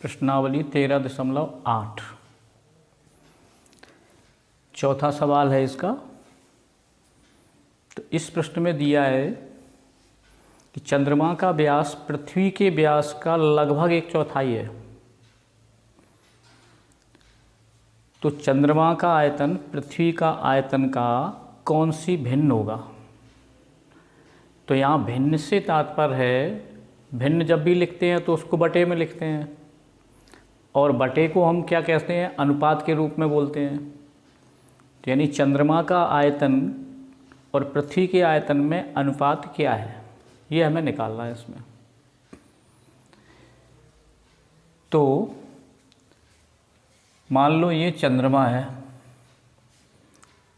प्रश्नावली 13.8 चौथा सवाल है इसका। तो इस प्रश्न में दिया है कि चंद्रमा का व्यास पृथ्वी के व्यास का लगभग 1/4 है। तो चंद्रमा का आयतन पृथ्वी का आयतन का कौन सी भिन्न होगा। तो यहाँ भिन्न से तात्पर्य है, भिन्न जब भी लिखते हैं तो उसको बटे में लिखते हैं, और बटे को हम क्या कहते हैं, अनुपात के रूप में बोलते हैं। तो यानी चंद्रमा का आयतन और पृथ्वी के आयतन में अनुपात क्या है, ये हमें निकालना है इसमें। तो मान लो ये चंद्रमा है,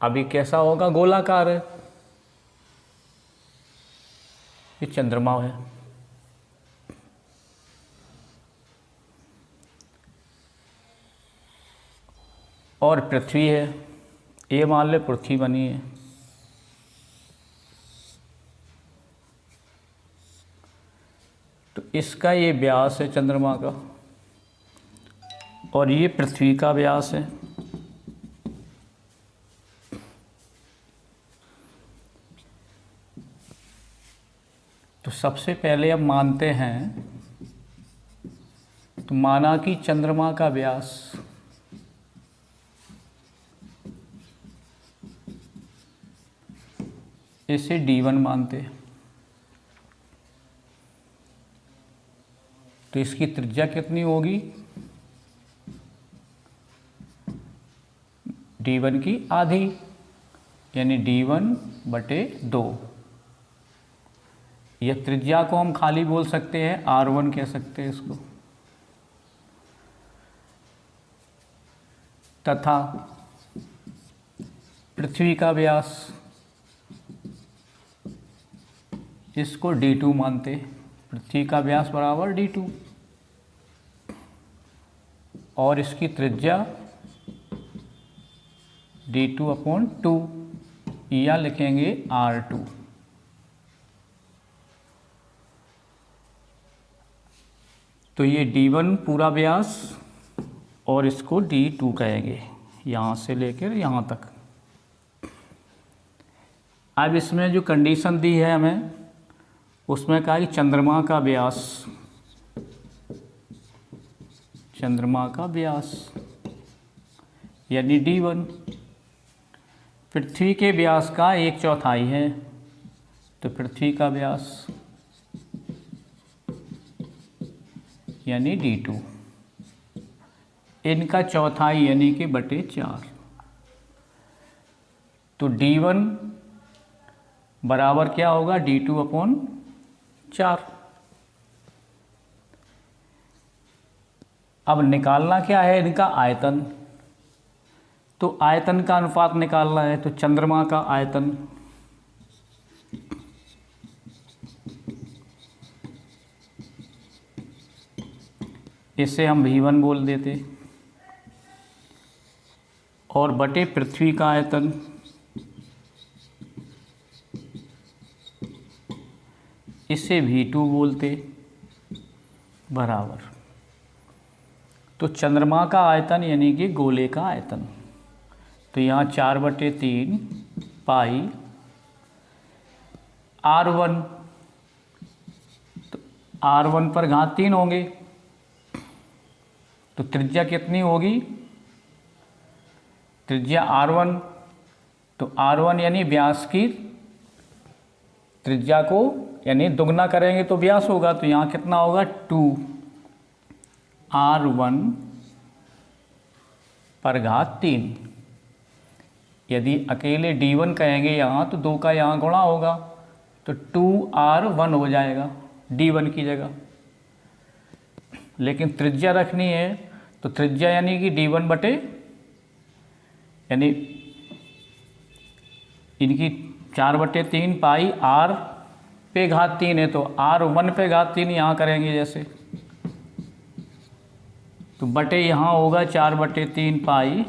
अभी कैसा होगा, गोलाकार है, ये चंद्रमा है। और पृथ्वी है, ये मान ले पृथ्वी बनी है। तो इसका ये व्यास है चंद्रमा का, और ये पृथ्वी का व्यास है। तो सबसे पहले अब मानते हैं, तो माना कि चंद्रमा का व्यास इसे D1 मानते हैं। तो इसकी त्रिज्या कितनी होगी, D1 की आधी, यानी D1/2। यह त्रिज्या को हम खाली बोल सकते हैं, R1 कह सकते हैं इसको। तथा पृथ्वी का व्यास इसको D2 मानते, पृथ्वी का व्यास बराबर D2, और इसकी त्रिज्या D2/2, या लिखेंगे R2। तो ये D1 पूरा व्यास और इसको D2 कहेंगे, यहाँ से लेकर यहाँ तक। अब इसमें जो कंडीशन दी है हमें, उसमें कहा कि चंद्रमा का व्यास यानी D1 पृथ्वी के व्यास का 1/4 है। तो पृथ्वी का व्यास यानी D2, इनका चौथाई यानी कि /4। तो D1 बराबर क्या होगा, D2/4। अब निकालना क्या है, इनका आयतन। तो आयतन का अनुपात निकालना है। तो चंद्रमा का आयतन इसे हम V1 बोल देते, और बटे पृथ्वी का आयतन इसे V2 बोलते, बराबर। तो चंद्रमा का आयतन यानी कि गोले का आयतन, तो यहाँ 4/3 पाई R1। तो R1 पर घात 3 होंगे। तो त्रिज्या कितनी होगी, त्रिज्या R1। तो R1 यानी व्यास की त्रिज्या को यानी दुगना करेंगे तो व्यास होगा। तो यहाँ कितना होगा, 2R1/3। यदि अकेले D1 कहेंगे यहाँ, तो 2 का यहाँ गुणा होगा, तो 2R1 हो जाएगा D1 की जगह। लेकिन त्रिज्या रखनी है, तो त्रिज्या यानी कि D1 यानी इनकी 4/3 पाई R पे घात 3 है, तो R1 पे घात 3 यहाँ करेंगे जैसे, तो बटे यहाँ होगा 4/3 पाई,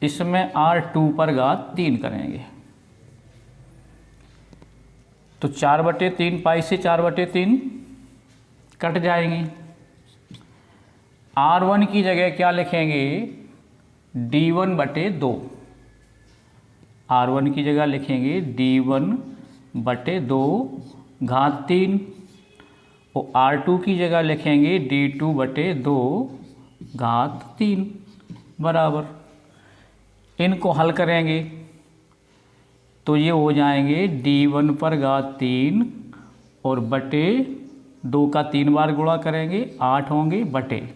इसमें R2 पर घात 3 करेंगे। तो 4/3 पाई से 4/3 कट जाएंगी। R1 की जगह क्या लिखेंगे, D1 बटे 2। R1 की जगह लिखेंगे D1 बटे 2 घात 3, और R2 की जगह लिखेंगे D2 बटे 2 घात 3 बराबर। इनको हल करेंगे तो ये हो जाएंगे D1 पर घात 3 और बटे 2 का 3 बार गुणा करेंगे 8 होंगे बटे,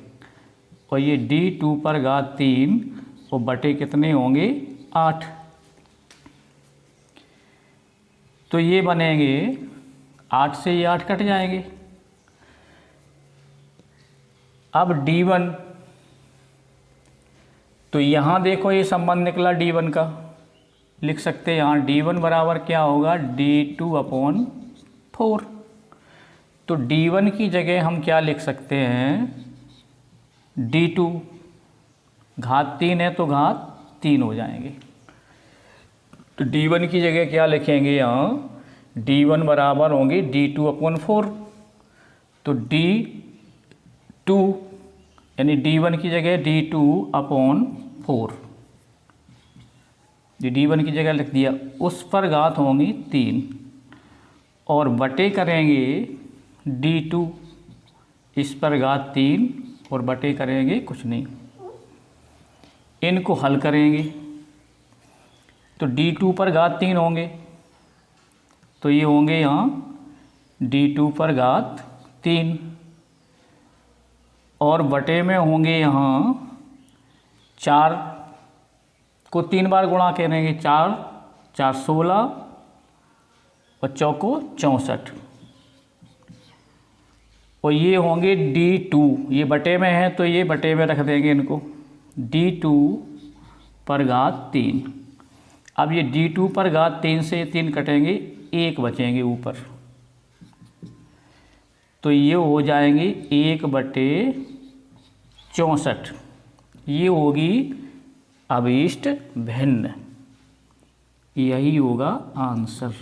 और ये D2 पर घात 3 और बटे कितने होंगे 8। तो ये बनेंगे 8 से ये 8 कट जाएंगे। अब D1, तो यहाँ देखो ये संबंध निकला D1 का, लिख सकते हैं यहाँ D1 बराबर क्या होगा D2/4। तो D1 की जगह हम क्या लिख सकते हैं D2, घात 3 है तो घात 3 हो जाएंगे। तो D1 की जगह क्या लिखेंगे यहाँ D1 बराबर होंगे D2/4। तो D2 यानी D1 की जगह D2/4, D1 की जगह लिख दिया, उस पर घात होंगी 3 और बटे करेंगे D2 इस पर घात 3 और बटे करेंगे कुछ नहीं। इनको हल करेंगे तो D2 पर घात 3 होंगे, तो ये होंगे यहाँ D2 पर घात 3 और बटे में होंगे यहाँ 4 को 3 बार गुणा करेंगे, 4 4 16 और चौको 64, और ये होंगे D2, ये बटे में है तो ये बटे में रख देंगे इनको, D2 पर घात 3। अब ये D2 पर घात 3 से 3 कटेंगे, 1 बचेंगे ऊपर, तो ये हो जाएंगे 1/64। ये होगी अभीष्ट भिन्न, यही होगा आंसर।